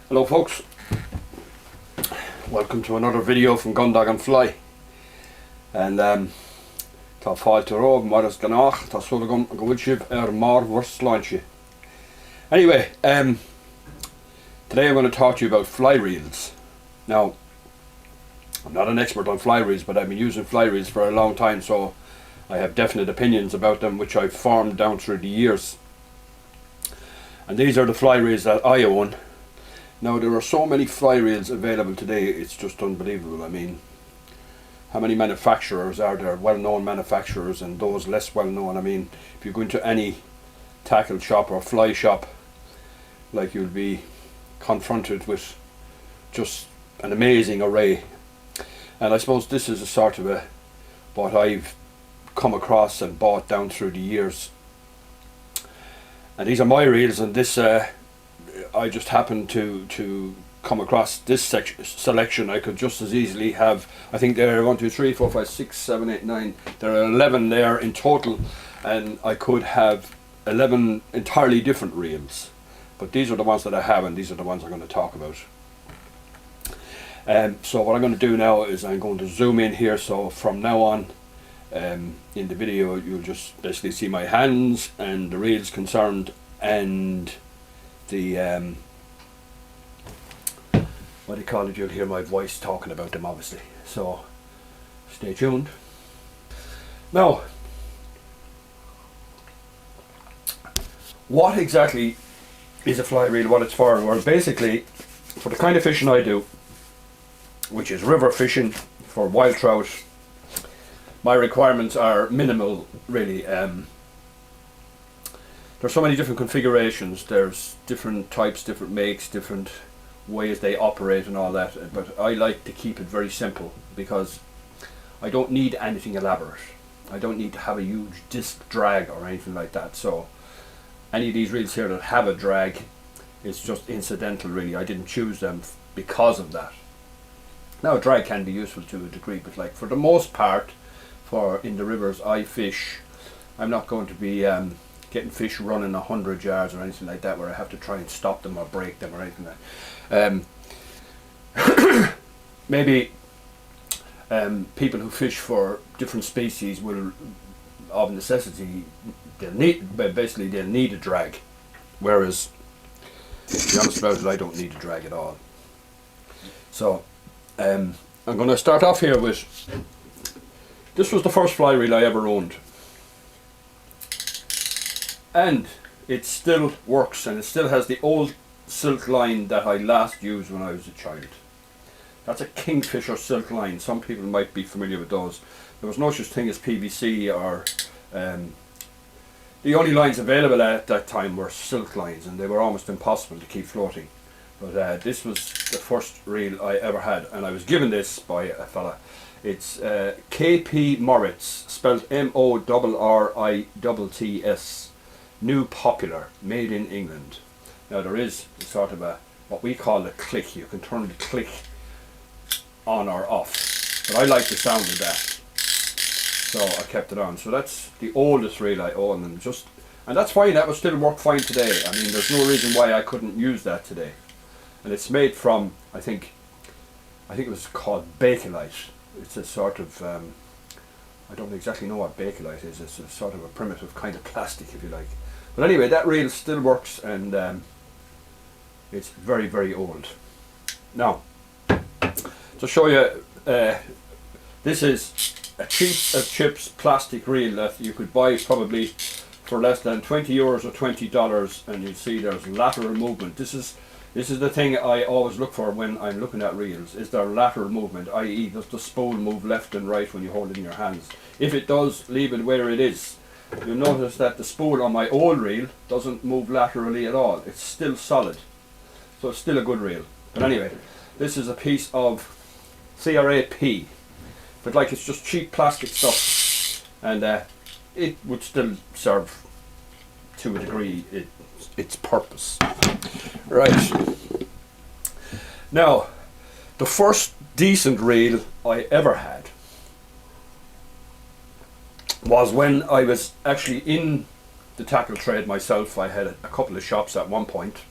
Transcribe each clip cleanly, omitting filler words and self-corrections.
Hello folks, welcome to another video from Gundog and Fly. And tá fáilte rá mar is gannach tá sula go bhfuil sibh mar bhar sláinte. Anyway, today I'm going to talk to you about Flyreels. Now, I'm not an expert on Flyreels, but I've been using Flyreels for a long time, so I have definite opinions about them which I've formed down through the years. And these are the Flyreels that I own. Now, there are so many Flyreels available today, it's just unbelievable. I mean, how many manufacturers are there, well-known manufacturers and those less well-known? I mean, if you go into any tackle shop or fly shop, like, you'll be confronted with just an amazing array. And I suppose this is a sort of what I've come across and bought down through the years. And these are my reels, and this I just happened to come across this selection. I could just as easily have, I think there are 1, 2, 3, 4, 5, 6, 7, 8, 9, there are 11 there in total, and I could have 11 entirely different reels. But these are the ones that I have, and these are the ones I'm going to talk about. So what I'm going to do now is I'm going to zoom in here, so from now on in the video you'll just basically see my hands and the reels concerned, and the what do you call it, you'll hear my voice talking about them obviously, so stay tuned. Now, what exactly is a fly reel, what it's for? Well, basically for the kind of fishing I do, which is river fishing for wild trout, my requirements are minimal really. There's so many different configurations, there's different types, different makes, different ways they operate and all that, but I like to keep it very simple because I don't need anything elaborate. I don't need to have a huge disc drag or anything like that, so any of these reels here that have a drag is just incidental really. I didn't choose them because of that. Now, a drag can be useful to a degree, but like for the most part, for in the rivers I fish, I'm not going to be getting fish running 100 yards or anything like that where I have to try and stop them or break them or anything like that. Maybe people who fish for different species will, of necessity, they'll need a drag, whereas to be honest about it, I don't need a drag at all. So I'm going to start off here with, this was the first fly reel I ever owned, and it still works, and it still has the old silk line that I last used when I was a child. That's a Kingfisher silk line. Some people might be familiar with those. There was no such thing as PVC, or the only lines available at that time were silk lines, and they were almost impossible to keep floating. But this was the first reel I ever had, and I was given this by a fella. It's KP Moritz, spelled MORRITTS, New Popular, made in England. Now, there is sort of what we call a click. You can turn the click on or off, but I like the sound of that, so I kept it on. So that's the oldest reel I own, and that's fine. That would still work fine today. I mean, there's no reason why I couldn't use that today. And it's made from, I think it was called Bakelite. It's a sort of I don't exactly know what Bakelite is. It's a sort of a primitive kind of plastic, if you like. But anyway, that reel still works, and it's very, very old. Now, to show you, this is a cheap as chips plastic reel that you could buy probably for less than €20 or $20, and you'll see there's lateral movement. This is the thing I always look for when I'm looking at reels. Is there lateral movement, i.e. does the spool move left and right when you hold it in your hands? If it does, leave it where it is. You'll notice that the spool on my old reel doesn't move laterally at all. It's still solid. So it's still a good reel. But anyway, this is a piece of CRAP. But like, it's just cheap plastic stuff, and it would still serve to a degree its purpose. Right. Now, the first decent reel I ever had was when I was actually in the tackle trade myself. I had a couple of shops at one point,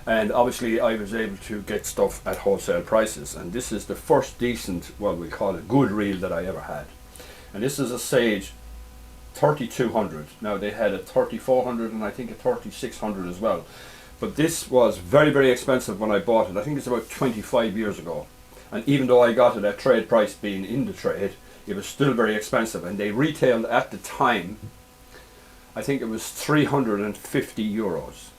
And obviously I was able to get stuff at wholesale prices, and this is the first decent, well, we call it good reel that I ever had. And this is a Sage 3200. Now they had a 3400 and I think a 3600 as well. But this was very, very expensive when I bought it. I think it's about 25 years ago. And even though I got it at trade price, being in the trade, it was still very expensive. And they retailed at the time, I think it was 350 euros,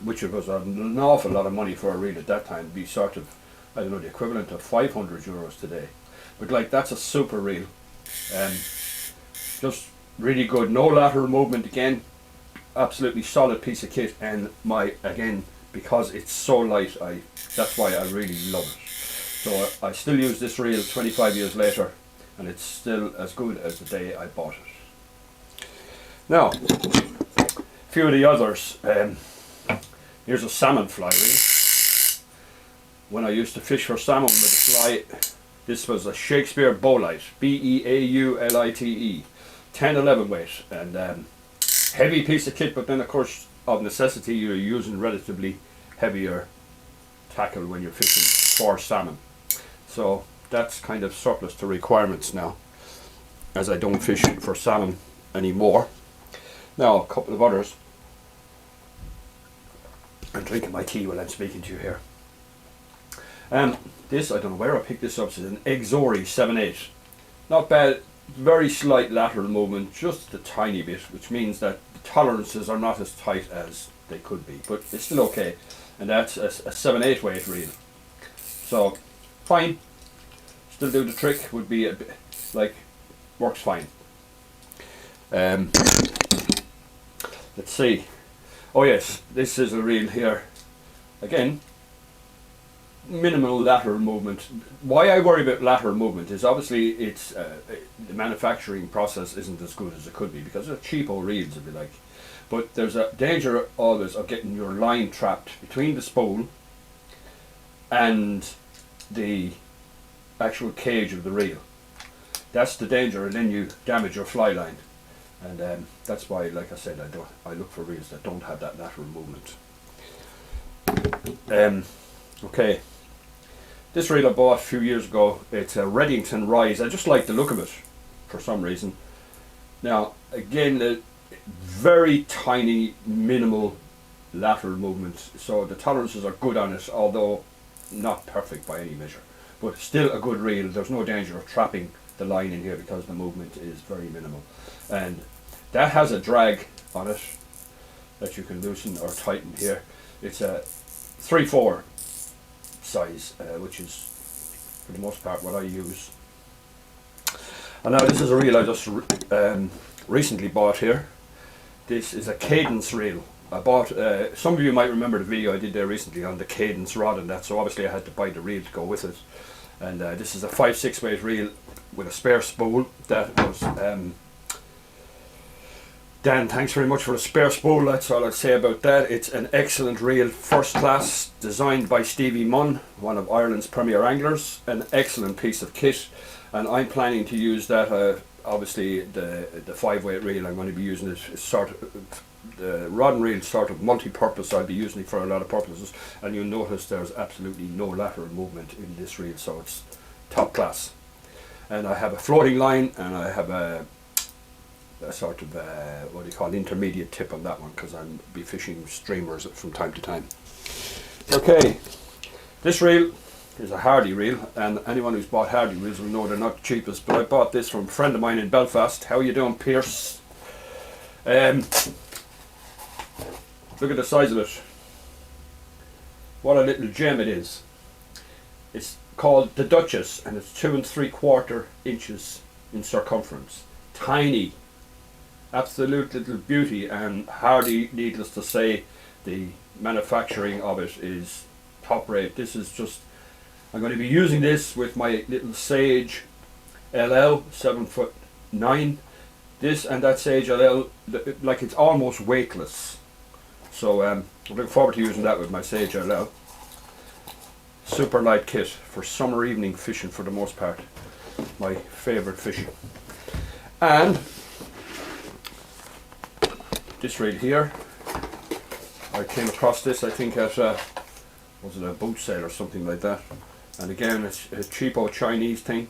which was an awful lot of money for a reel at that time. It'd be sort of, I don't know, the equivalent of 500 euros today. But like, that's a super reel. Just really good. No lateral movement again. Absolutely solid piece of kit, and again, because it's so light, that's why I really love it. So I still use this reel 25 years later, and it's still as good as the day I bought it. Now, a few of the others. Here's a salmon fly reel. When I used to fish for salmon with a fly, this was a Shakespeare Bowlite, Beaulite, 10-11 weight, and heavy piece of kit, but then of course of necessity you're using relatively heavier tackle when you're fishing for salmon. So that's kind of surplus to requirements now, as I don't fish for salmon anymore. Now a couple of others. I'm drinking my tea while I'm speaking to you here. This, I don't know where I picked this up, it's an Exori 7/8. Not bad. Very slight lateral movement, just a tiny bit, which means that the tolerances are not as tight as they could be, but it's still okay. And that's a 7/8 weight reel, so fine. Still do the trick. Would be a bit like, works fine. Let's see. Oh yes, this is a reel here. Again, minimal lateral movement. Why I worry about lateral movement is obviously it's the manufacturing process isn't as good as it could be, because they're cheapo reels, if you like. But there's a danger always of getting your line trapped between the spool and the actual cage of the reel. That's the danger, and then you damage your fly line. And that's why, like I said, I look for reels that don't have that lateral movement. Okay. This reel I bought a few years ago. It's a Reddington Rise. I just like the look of it for some reason. Now again, very tiny, minimal lateral movement, so the tolerances are good on it, although not perfect by any measure, but still a good reel. There's no danger of trapping the line in here because the movement is very minimal, and that has a drag on it that you can loosen or tighten here. It's a 3/4 size, which is for the most part what I use. And now this is a reel I just recently bought here. This is a Cadence reel. I bought, some of you might remember the video I did there recently on the Cadence rod and that, so obviously I had to buy the reel to go with it. And this is a 5/6 weight reel with a spare spool. That was Dan, thanks very much for the spare spool. That's all I'd say about that. It's an excellent reel, first class, designed by Stevie Munn, one of Ireland's premier anglers. An excellent piece of kit, and I'm planning to use that. Obviously, the 5-weight reel I'm going to be using it sort of, the rod and reel sort of multi-purpose. I'll be using it for a lot of purposes, and you'll notice there's absolutely no lateral movement in this reel, so it's top class. And I have a floating line, and I have a sort of what do you call, intermediate tip on that one, because I'll be fishing streamers from time to time. Okay, this reel is a Hardy reel, and anyone who's bought Hardy reels will know they're not the cheapest, but I bought this from a friend of mine in Belfast. How you doing, Pierce? Look at the size of it. What a little gem it is. It's called the Duchess, and it's 2 3/4 inches in circumference. Tiny. Absolute little beauty, and Hardy, needless to say, the manufacturing of it is top rate. This is just, I'm going to be using this with my little Sage LL 7'9". This and that Sage LL, like, it's almost weightless. So I'm looking forward to using that with my Sage LL. Super light kit for summer evening fishing for the most part. My favourite fishing. And this reel here, I came across this, I think, at was it a boot sale or something like that. And again, it's a cheapo Chinese thing.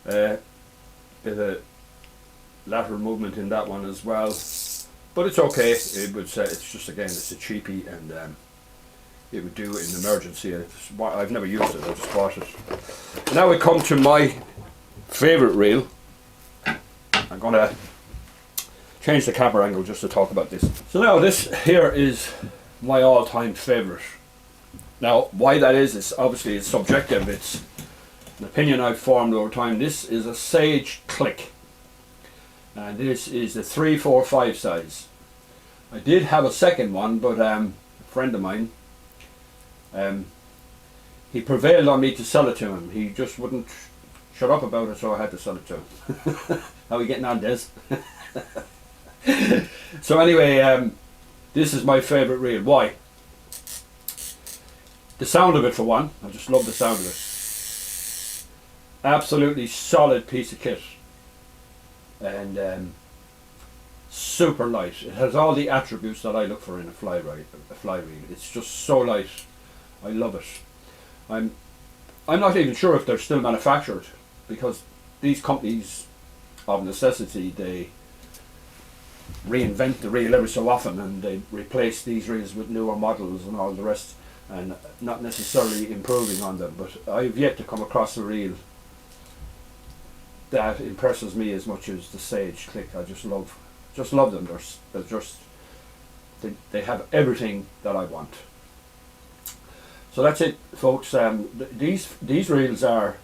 Bit of lateral movement in that one as well. But it's okay. It would say it's just, again, it's a cheapie, and it would do in emergency. I've never used it, I just bought it. And now we come to my favourite reel. I'm going to change the camera angle just to talk about this. So now this here is my all-time favourite. Now why that is obviously it's subjective. It's an opinion I've formed over time. This is a Sage Click. And this is the 345 size. I did have a second one, but a friend of mine, he prevailed on me to sell it to him. He just wouldn't shut up about it, so I had to sell it to him. How are we getting on, Des? So anyway, this is my favourite reel. Why? The sound of it, for one. I just love the sound of it. Absolutely solid piece of kit. And super light. It has all the attributes that I look for in a fly reel. It's just so light. I love it. I'm not even sure if they're still manufactured, because these companies of necessity, they reinvent the reel every so often, and they replace these reels with newer models and all the rest, and not necessarily improving on them. But I've yet to come across a reel that impresses me as much as the Sage Click. I just love them. They have everything that I want. So that's it, folks. These reels are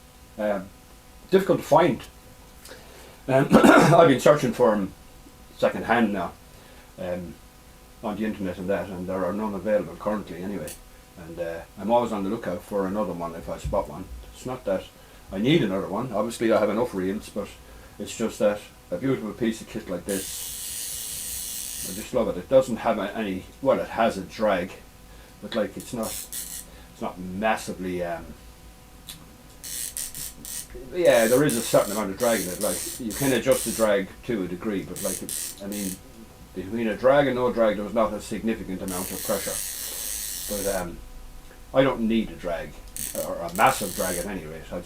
difficult to find. I've been searching for them second hand now on the internet and that, and there are none available currently anyway. And I'm always on the lookout for another one if I spot one. It's not that I need another one. Obviously I have enough reels, but it's just that a beautiful piece of kit like this, I just love it. It doesn't have any, well, it has a drag, but like it's not massively yeah, there is a certain amount of drag in it. Like you can adjust the drag to a degree, but like I mean, between a drag and no drag, there's not a significant amount of pressure. But I don't need a drag, or a massive drag at any rate. I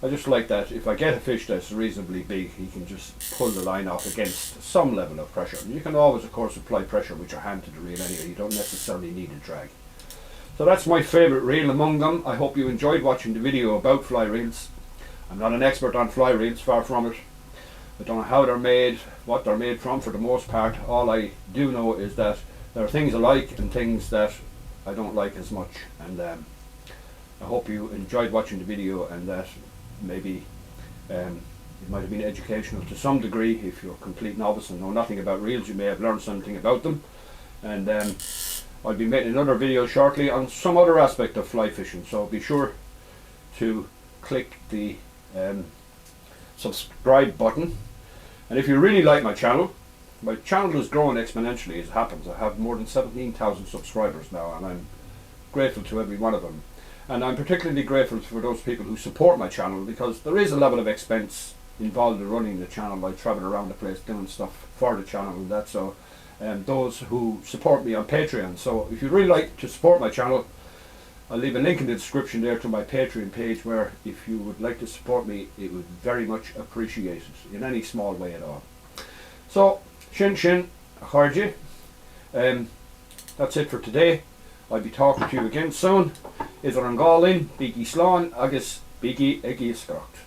just like that if I get a fish that's reasonably big, he can just pull the line off against some level of pressure. And you can always, of course, apply pressure with your hand to the reel anyway. You don't necessarily need a drag. So that's my favourite reel among them. I hope you enjoyed watching the video about fly reels. I'm not an expert on fly reels, far from it. I don't know how they're made, what they're made from for the most part. All I do know is that there are things I like and things that I don't like as much. And I hope you enjoyed watching the video, and that maybe it might have been educational to some degree. If you're a complete novice and know nothing about reels, you may have learned something about them. And I'll be making another video shortly on some other aspect of fly fishing, so be sure to click the subscribe button. And if you really like my channel is growing exponentially as it happens. I have more than 17,000 subscribers now, and I'm grateful to every one of them. And I'm particularly grateful for those people who support my channel, because there is a level of expense involved in running the channel. I travel around the place doing stuff for the channel and that. So those who support me on Patreon. So if you'd really like to support my channel, I'll leave a link in the description there to my Patreon page, where if you would like to support me, it would very much appreciate it in any small way at all. So Shin Shin Harji. That's it for today. I'll be talking to you again soon. Idir an gálinn, bígí slán agus bígí ag iascairt.